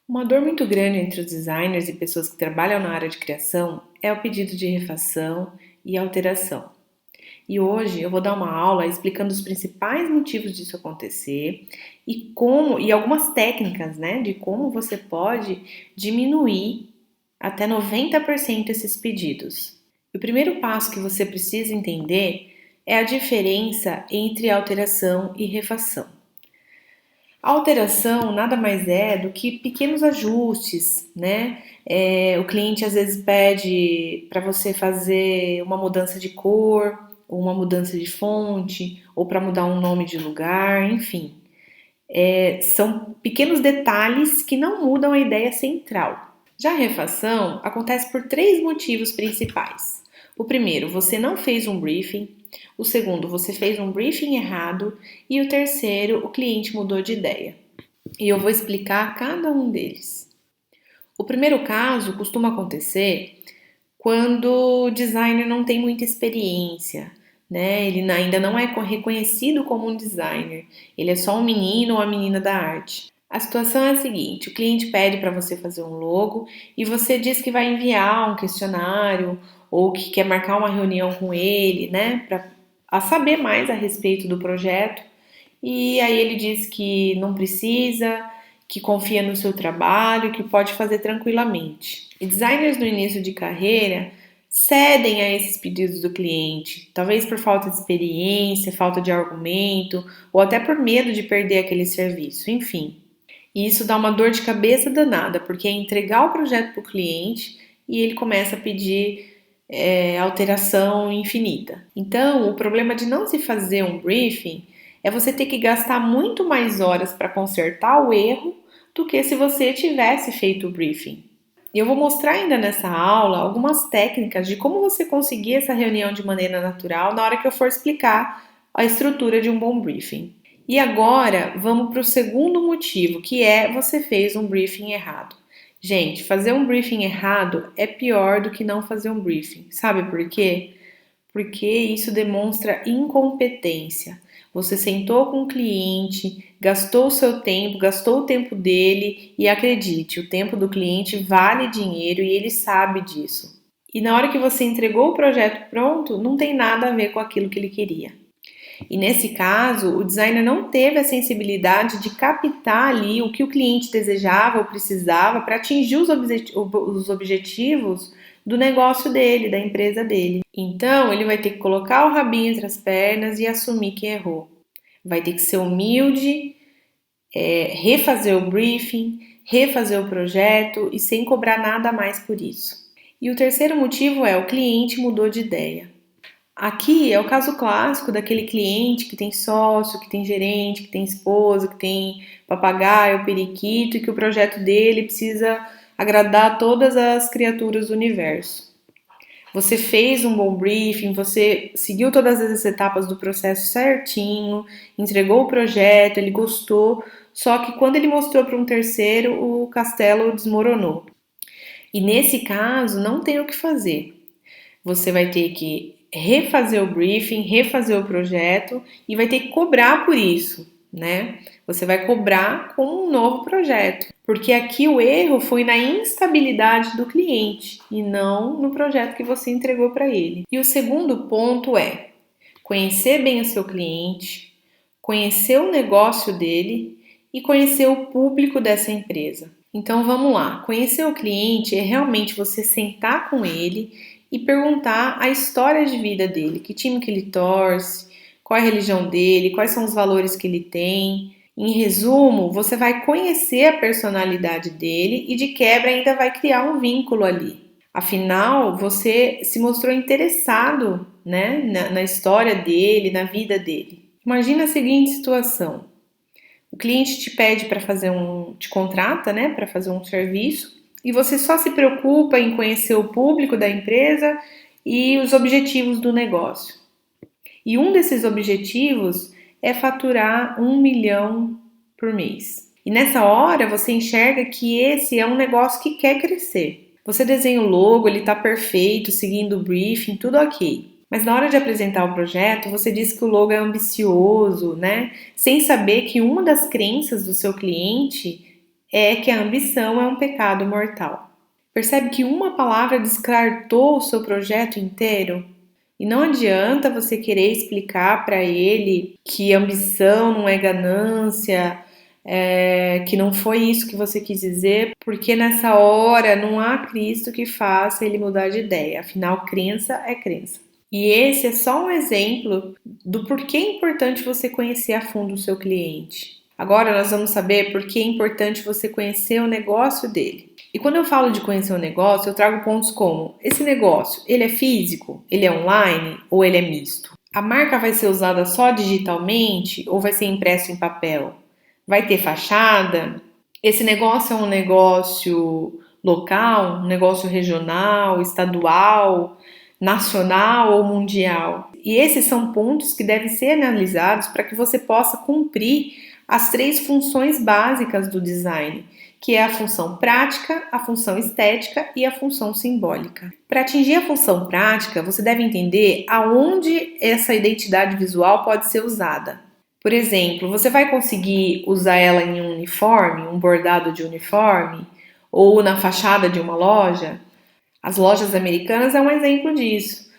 Uma dor muito grande entre os designers e pessoas que trabalham na área de criação é o pedido de refação e alteração. E hoje eu vou dar uma aula explicando os principais motivos disso acontecer e como e algumas técnicas, né, de como você pode diminuir até 90% esses pedidos. O primeiro passo que você precisa entender é a diferença entre alteração e refação. A alteração nada mais é do que pequenos ajustes, né? O cliente às vezes pede para você fazer uma mudança de cor, ou uma mudança de fonte, ou para mudar um nome de lugar, enfim. São pequenos detalhes que não mudam a ideia central. Já a refação acontece por três motivos principais. O primeiro, você não fez um briefing. O segundo, você fez um briefing errado. E o terceiro, o cliente mudou de ideia. E eu vou explicar cada um deles. O primeiro caso costuma acontecer quando o designer não tem muita experiência, né? Ele ainda não é reconhecido como um designer, ele é só um menino ou a menina da arte. A situação é a seguinte: o cliente pede para você fazer um logo e você diz que vai enviar um questionário ou que quer marcar uma reunião com ele, né, para saber mais a respeito do projeto. E aí ele diz que não precisa, que confia no seu trabalho, que pode fazer tranquilamente. E designers no início de carreira cedem a esses pedidos do cliente, talvez por falta de experiência, falta de argumento, ou até por medo de perder aquele serviço, enfim. E isso dá uma dor de cabeça danada, porque é entregar o projeto para o cliente e ele começa a pedir alteração infinita. Então, o problema de não se fazer um briefing é você ter que gastar muito mais horas para consertar o erro do que se você tivesse feito o briefing. E eu vou mostrar ainda nessa aula algumas técnicas de como você conseguir essa reunião de maneira natural na hora que eu for explicar a estrutura de um bom briefing. E agora vamos para o segundo motivo, que é você fez um briefing errado. Gente, fazer um briefing errado é pior do que não fazer um briefing. Sabe por quê? Porque isso demonstra incompetência. Você sentou com o cliente, gastou o seu tempo, gastou o tempo dele e acredite, o tempo do cliente vale dinheiro e ele sabe disso. E na hora que você entregou o projeto pronto, não tem nada a ver com aquilo que ele queria. E nesse caso, o designer não teve a sensibilidade de captar ali o que o cliente desejava ou precisava para atingir os objetivos do negócio dele, da empresa dele. Então, ele vai ter que colocar o rabinho entre as pernas e assumir que errou. Vai ter que ser humilde, refazer o briefing, refazer o projeto e sem cobrar nada a mais por isso. E o terceiro motivo é o cliente mudou de ideia. Aqui é o caso clássico daquele cliente que tem sócio, que tem gerente, que tem esposa, que tem papagaio, periquito e que o projeto dele precisa agradar todas as criaturas do universo. Você fez um bom briefing, você seguiu todas as etapas do processo certinho, entregou o projeto, ele gostou, só que quando ele mostrou para um terceiro, o castelo desmoronou. E nesse caso, não tem o que fazer. Você vai ter que refazer o briefing, refazer o projeto e vai ter que cobrar por isso, né? Você vai cobrar com um novo projeto, porque aqui o erro foi na instabilidade do cliente e não no projeto que você entregou para ele. E o segundo ponto é conhecer bem o seu cliente, conhecer o negócio dele e conhecer o público dessa empresa. Então vamos lá, conhecer o cliente é realmente você sentar com ele e perguntar a história de vida dele, que time que ele torce, qual é a religião dele, quais são os valores que ele tem. Em resumo, você vai conhecer a personalidade dele e de quebra ainda vai criar um vínculo ali. Afinal, você se mostrou interessado, né, na história dele, na vida dele. Imagina a seguinte situação: o cliente te pede para te contrata, né, para fazer um serviço e você só se preocupa em conhecer o público da empresa e os objetivos do negócio. E um desses objetivos é faturar 1 milhão por mês. E nessa hora você enxerga que esse é um negócio que quer crescer. Você desenha o logo, ele está perfeito, seguindo o briefing, tudo ok. Mas na hora de apresentar o projeto, você diz que o logo é ambicioso, né? Sem saber que uma das crenças do seu cliente é que a ambição é um pecado mortal. Percebe que uma palavra descartou o seu projeto inteiro? E não adianta você querer explicar para ele que ambição não é ganância, que não foi isso que você quis dizer, porque nessa hora não há Cristo que faça ele mudar de ideia. Afinal, crença é crença. E esse é só um exemplo do porquê é importante você conhecer a fundo o seu cliente. Agora nós vamos saber por que é importante você conhecer o negócio dele. E quando eu falo de conhecer o negócio, eu trago pontos como: esse negócio, ele é físico, ele é online ou ele é misto? A marca vai ser usada só digitalmente ou vai ser impresso em papel? Vai ter fachada? Esse negócio é um negócio local, um negócio regional, estadual, nacional ou mundial? E esses são pontos que devem ser analisados para que você possa cumprir as 3 funções básicas do design, que é a função prática, a função estética e a função simbólica. Para atingir a função prática, você deve entender aonde essa identidade visual pode ser usada. Por exemplo, você vai conseguir usar ela em um uniforme, um bordado de uniforme, ou na fachada de uma loja? As lojas americanas é um exemplo disso.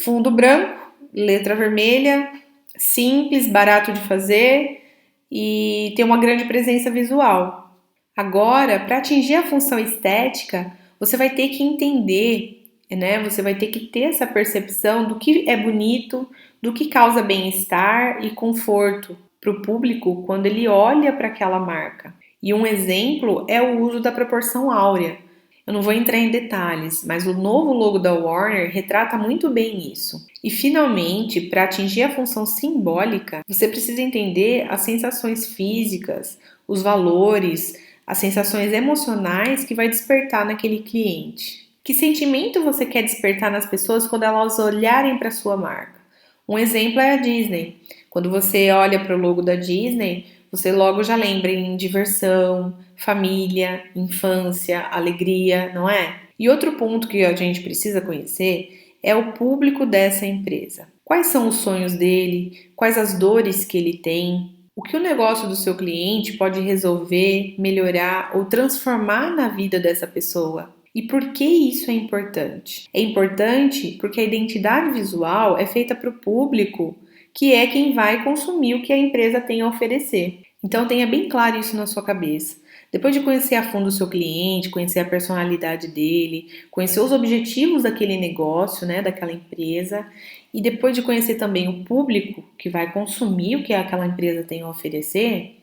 Fundo branco, letra vermelha, simples, barato de fazer e tem uma grande presença visual. Agora, para atingir a função estética, você vai ter que entender, né? Você vai ter que ter essa percepção do que é bonito, do que causa bem-estar e conforto para o público quando ele olha para aquela marca. E um exemplo é o uso da proporção áurea. Eu não vou entrar em detalhes, mas o novo logo da Warner retrata muito bem isso. E finalmente, para atingir a função simbólica, você precisa entender as sensações físicas, os valores, as sensações emocionais que vai despertar naquele cliente. Que sentimento você quer despertar nas pessoas quando elas olharem para sua marca? Um exemplo é a Disney. Quando você olha para o logo da Disney, você logo já lembra em diversão, família, infância, alegria, não é? E outro ponto que a gente precisa conhecer é o público dessa empresa. Quais são os sonhos dele? Quais as dores que ele tem? O que o negócio do seu cliente pode resolver, melhorar ou transformar na vida dessa pessoa? E por que isso é importante? É importante porque a identidade visual é feita para o público, que é quem vai consumir o que a empresa tem a oferecer. Então tenha bem claro isso na sua cabeça. Depois de conhecer a fundo o seu cliente, conhecer a personalidade dele, conhecer os objetivos daquele negócio, né, daquela empresa, e depois de conhecer também o público que vai consumir o que aquela empresa tem a oferecer,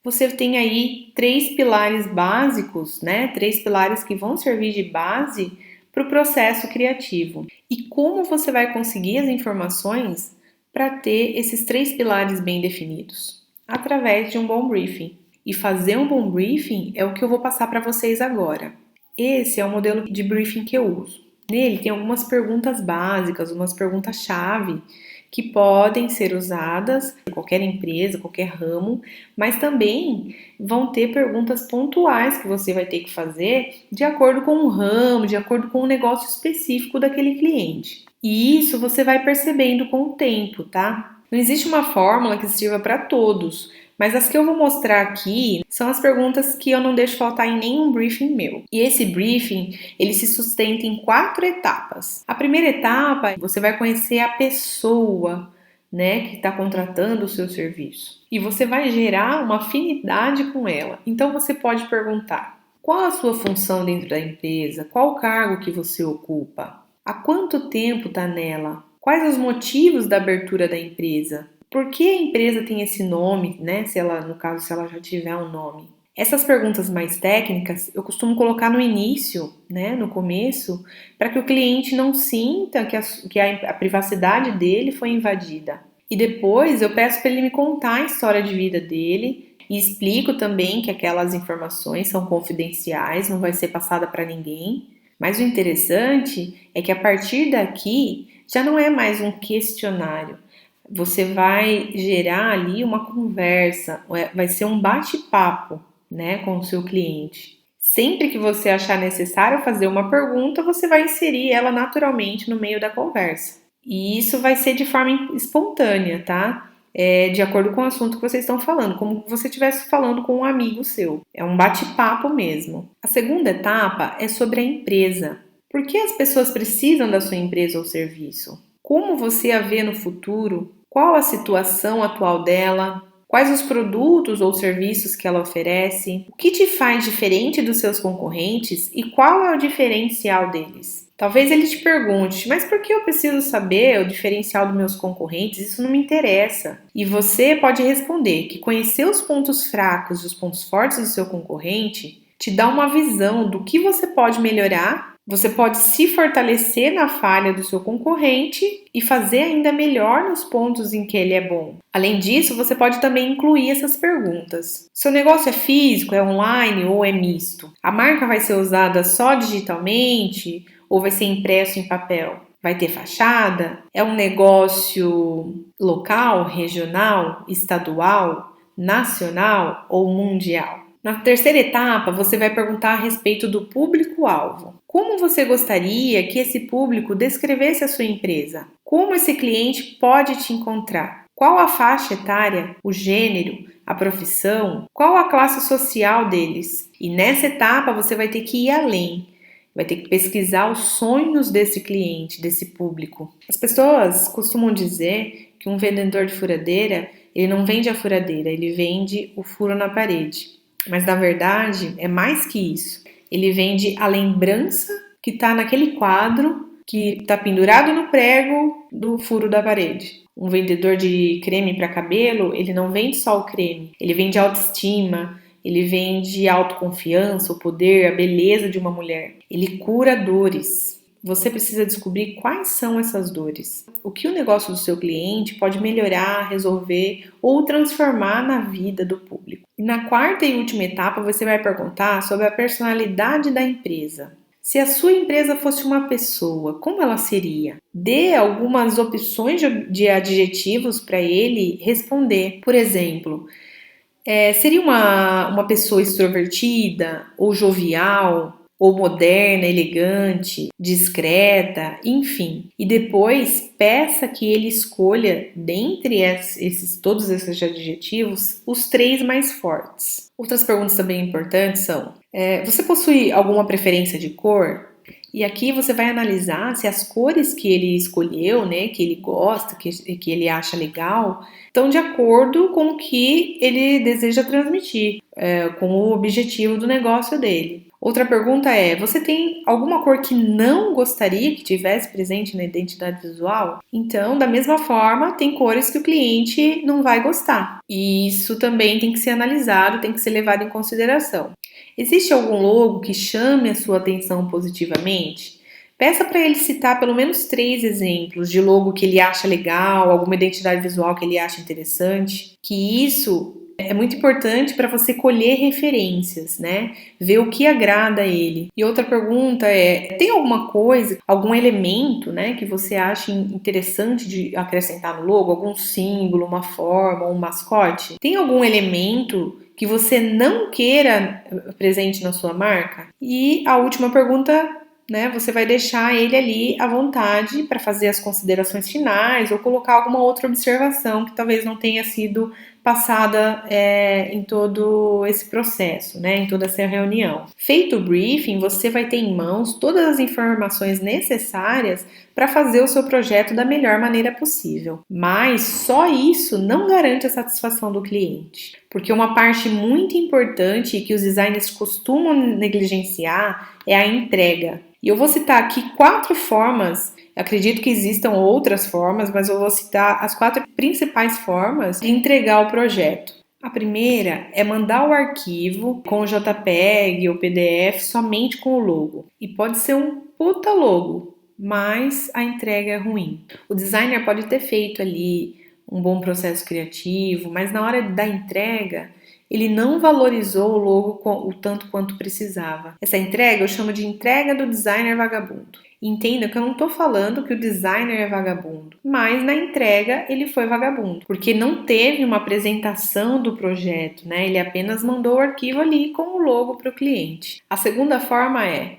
você tem aí 3 pilares básicos, né? 3 pilares que vão servir de base para o processo criativo. E como você vai conseguir as informações para ter esses 3 pilares bem definidos? Através de um bom briefing. E fazer um bom briefing é o que eu vou passar para vocês agora. Esse é o modelo de briefing que eu uso. Nele tem algumas perguntas básicas, umas perguntas-chave que podem ser usadas em qualquer empresa, qualquer ramo, mas também vão ter perguntas pontuais que você vai ter que fazer de acordo com o ramo, de acordo com o negócio específico daquele cliente. E isso você vai percebendo com o tempo, tá? Não existe uma fórmula que sirva para todos, mas as que eu vou mostrar aqui são as perguntas que eu não deixo faltar em nenhum briefing meu. E esse briefing, ele se sustenta em 4 etapas. A primeira etapa, você vai conhecer a pessoa, né, que está contratando o seu serviço. E você vai gerar uma afinidade com ela. Então você pode perguntar: qual a sua função dentro da empresa? Qual o cargo que você ocupa? Há quanto tempo está nela? Quais os motivos da abertura da empresa? Por que a empresa tem esse nome, né? Se ela, no caso, se ela já tiver um nome. Essas perguntas mais técnicas eu costumo colocar no início, né? No começo, para que o cliente não sinta que a privacidade dele foi invadida. E depois eu peço para ele me contar a história de vida dele e explico também que aquelas informações são confidenciais, não vai ser passada para ninguém. Mas o interessante é que a partir daqui já não é mais um questionário. Você vai gerar ali uma conversa, vai ser um bate-papo, né, com o seu cliente. Sempre que você achar necessário fazer uma pergunta, você vai inserir ela naturalmente no meio da conversa. E isso vai ser de forma espontânea, tá? de acordo com o assunto que vocês estão falando, como se você estivesse falando com um amigo seu. É um bate-papo mesmo. A segunda etapa é sobre a empresa. Por que as pessoas precisam da sua empresa ou serviço? Como você a vê no futuro? Qual a situação atual dela? Quais os produtos ou serviços que ela oferece? O que te faz diferente dos seus concorrentes e qual é o diferencial deles? Talvez ele te pergunte, mas por que eu preciso saber o diferencial dos meus concorrentes? Isso não me interessa. E você pode responder que conhecer os pontos fracos e os pontos fortes do seu concorrente te dá uma visão do que você pode melhorar. Você pode se fortalecer na falha do seu concorrente e fazer ainda melhor nos pontos em que ele é bom. Além disso, você pode também incluir essas perguntas. Seu negócio é físico, é online ou é misto? A marca vai ser usada só digitalmente ou vai ser impresso em papel? Vai ter fachada? É um negócio local, regional, estadual, nacional ou mundial? Na terceira etapa, você vai perguntar a respeito do público-alvo. Como você gostaria que esse público descrevesse a sua empresa? Como esse cliente pode te encontrar? Qual a faixa etária, o gênero, a profissão? Qual a classe social deles? E nessa etapa você vai ter que ir além. Vai ter que pesquisar os sonhos desse cliente, desse público. As pessoas costumam dizer que um vendedor de furadeira, ele não vende a furadeira, ele vende o furo na parede. Mas na verdade é mais que isso. Ele vende a lembrança que está naquele quadro que está pendurado no prego do furo da parede. Um vendedor de creme para cabelo, ele não vende só o creme, ele vende autoestima, ele vende autoconfiança, o poder, a beleza de uma mulher. Ele cura dores. Você precisa descobrir quais são essas dores. O que o negócio do seu cliente pode melhorar, resolver ou transformar na vida do público. E na quarta e última etapa, você vai perguntar sobre a personalidade da empresa. Se a sua empresa fosse uma pessoa, como ela seria? Dê algumas opções de adjetivos para ele responder. Por exemplo, seria uma pessoa extrovertida ou jovial? Ou moderna, elegante, discreta, enfim. E depois peça que ele escolha, dentre todos esses adjetivos, os 3 mais fortes. Outras perguntas também importantes são: você possui alguma preferência de cor? E aqui você vai analisar se as cores que ele escolheu, né, que ele gosta, que ele acha legal, estão de acordo com o que ele deseja transmitir, com o objetivo do negócio dele. Outra pergunta é: você tem alguma cor que não gostaria que tivesse presente na identidade visual? Então, da mesma forma, tem cores que o cliente não vai gostar. E isso também tem que ser analisado, tem que ser levado em consideração. Existe algum logo que chame a sua atenção positivamente? Peça para ele citar pelo menos 3 exemplos de logo que ele acha legal, alguma identidade visual que ele acha interessante, que isso é muito importante para você colher referências, né? Ver o que agrada a ele. E outra pergunta é: tem alguma coisa, algum elemento, né, que você acha interessante de acrescentar no logo? Algum símbolo, uma forma, um mascote? Tem algum elemento que você não queira presente na sua marca? E a última pergunta, né, você vai deixar ele ali à vontade para fazer as considerações finais ou colocar alguma outra observação que talvez não tenha sido passada em todo esse processo, né, em toda essa reunião. Feito o briefing, você vai ter em mãos todas as informações necessárias para fazer o seu projeto da melhor maneira possível. Mas só isso não garante a satisfação do cliente, porque uma parte muito importante que os designers costumam negligenciar é a entrega. E eu vou citar aqui 4 formas. Acredito que existam outras formas, mas eu vou citar as 4 principais formas de entregar o projeto. A primeira é mandar o arquivo com o JPEG ou PDF somente com o logo. E pode ser um puta logo, mas a entrega é ruim. O designer pode ter feito ali um bom processo criativo, mas na hora da entrega ele não valorizou o logo o tanto quanto precisava. Essa entrega eu chamo de entrega do designer vagabundo. Entenda que eu não estou falando que o designer é vagabundo, mas na entrega ele foi vagabundo, porque não teve uma apresentação do projeto, né? Ele apenas mandou o arquivo ali com o logo para o cliente. A segunda forma é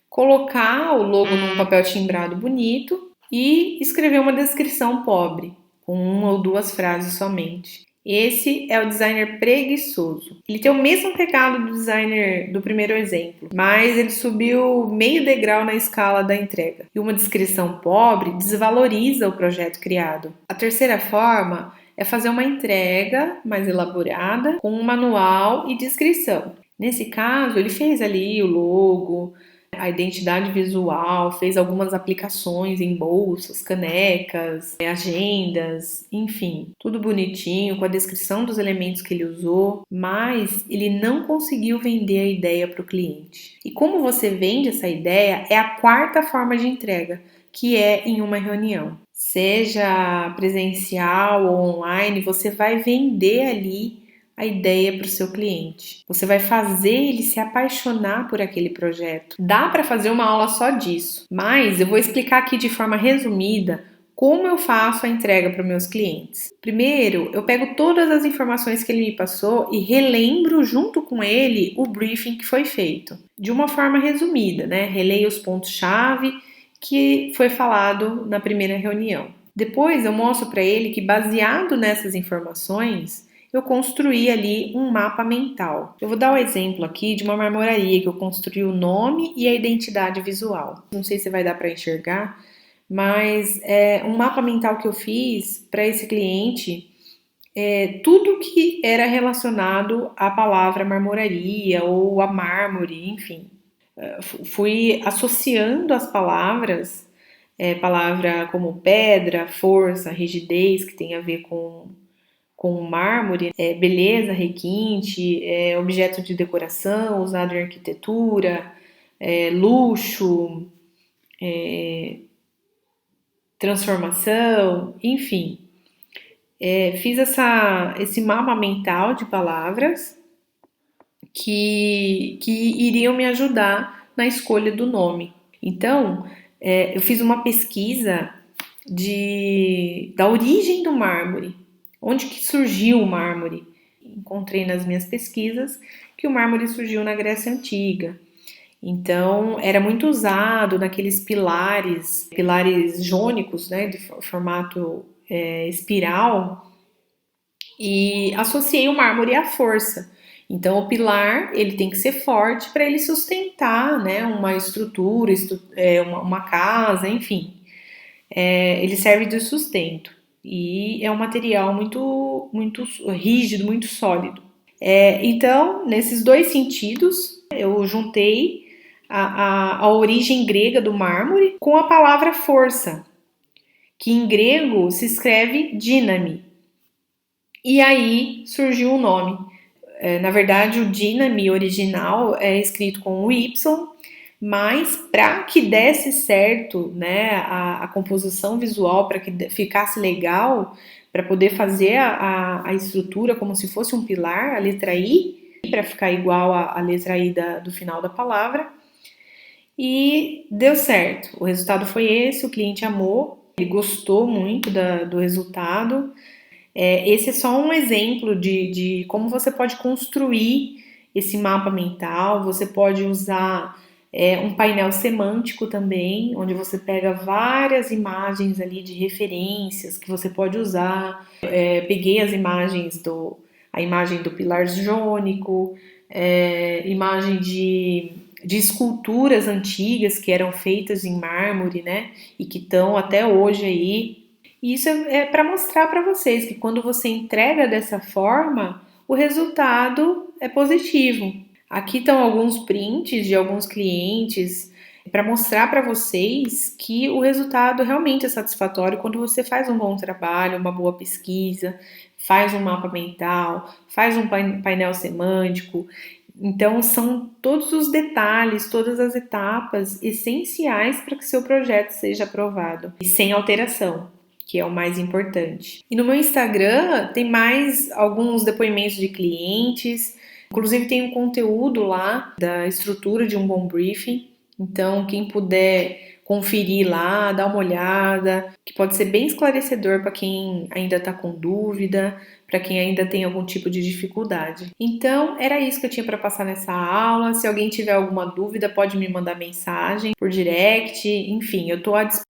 colocar o logo num papel timbrado bonito e escrever uma descrição pobre. com uma ou duas frases somente. Esse é o designer preguiçoso. Ele tem o mesmo pecado do designer do primeiro exemplo, mas ele subiu meio degrau na escala da entrega. E uma descrição pobre desvaloriza o projeto criado. A terceira forma é fazer uma entrega mais elaborada com um manual e descrição. Nesse caso, ele fez ali o logo, a identidade visual, fez algumas aplicações em bolsas, canecas, agendas, enfim, tudo bonitinho, com a descrição dos elementos que ele usou, mas ele não conseguiu vender a ideia para o cliente. E como você vende essa ideia é a quarta forma de entrega, que é em uma reunião. Seja presencial ou online, você vai vender ali a ideia para o seu cliente. Você vai fazer ele se apaixonar por aquele projeto. Dá para fazer uma aula só disso, mas eu vou explicar aqui de forma resumida como eu faço a entrega para os meus clientes. Primeiro, eu pego todas as informações que ele me passou e relembro junto com ele o briefing que foi feito. De uma forma resumida, né? Releio os pontos-chave que foi falado na primeira reunião. Depois eu mostro para ele que, baseado nessas informações, eu construí ali um mapa mental. Eu vou dar um exemplo aqui de uma marmoraria que eu construí o nome e a identidade visual. Não sei se vai dar para enxergar, mas é um mapa mental que eu fiz para esse cliente, tudo que era relacionado à palavra marmoraria ou a mármore, enfim. Fui associando as palavras, palavra como pedra, força, rigidez, que tem a ver com mármore, beleza, requinte, objeto de decoração usado em arquitetura, luxo, transformação, enfim. Fiz esse mapa mental de palavras que iriam me ajudar na escolha do nome. Então, eu fiz uma pesquisa da origem do mármore. Onde que surgiu o mármore? Encontrei nas minhas pesquisas que o mármore surgiu na Grécia Antiga. Então, era muito usado naqueles pilares jônicos, né, de formato espiral, e associei o mármore à força. Então, o pilar ele tem que ser forte para ele sustentar, né, uma estrutura, uma casa, enfim. Ele serve de sustento. E é um material muito, muito rígido, muito sólido. Então, nesses dois sentidos, eu juntei a origem grega do mármore com a palavra força, que em grego se escreve dínami. E aí surgiu o nome. Na verdade, o dínami original é escrito com o Y, mas para que desse certo, né, a composição visual, para que ficasse legal, para poder fazer a estrutura como se fosse um pilar, a letra I, para ficar igual a letra I do final da palavra, e deu certo. O resultado foi esse, o cliente amou, ele gostou muito do resultado. Esse é só um exemplo de como você pode construir esse mapa mental. Você pode usar um painel semântico também, onde você pega várias imagens ali de referências que você pode usar. Peguei as imagens a imagem do pilar jônico, imagem de esculturas antigas que eram feitas em mármore, né, e que estão até hoje aí. E isso é para mostrar para vocês que quando você entrega dessa forma, o resultado é positivo. Aqui estão alguns prints de alguns clientes para mostrar para vocês que o resultado realmente é satisfatório quando você faz um bom trabalho, uma boa pesquisa, faz um mapa mental, faz um painel semântico. Então, são todos os detalhes, todas as etapas essenciais para que seu projeto seja aprovado e sem alteração, que é o mais importante. E no meu Instagram tem mais alguns depoimentos de clientes, inclusive tem um conteúdo lá da estrutura de um bom briefing. Então, quem puder conferir lá, dar uma olhada, que pode ser bem esclarecedor para quem ainda está com dúvida, para quem ainda tem algum tipo de dificuldade. Então, era isso que eu tinha para passar nessa aula. Se alguém tiver alguma dúvida, pode me mandar mensagem por direct. Enfim, eu estou à disposição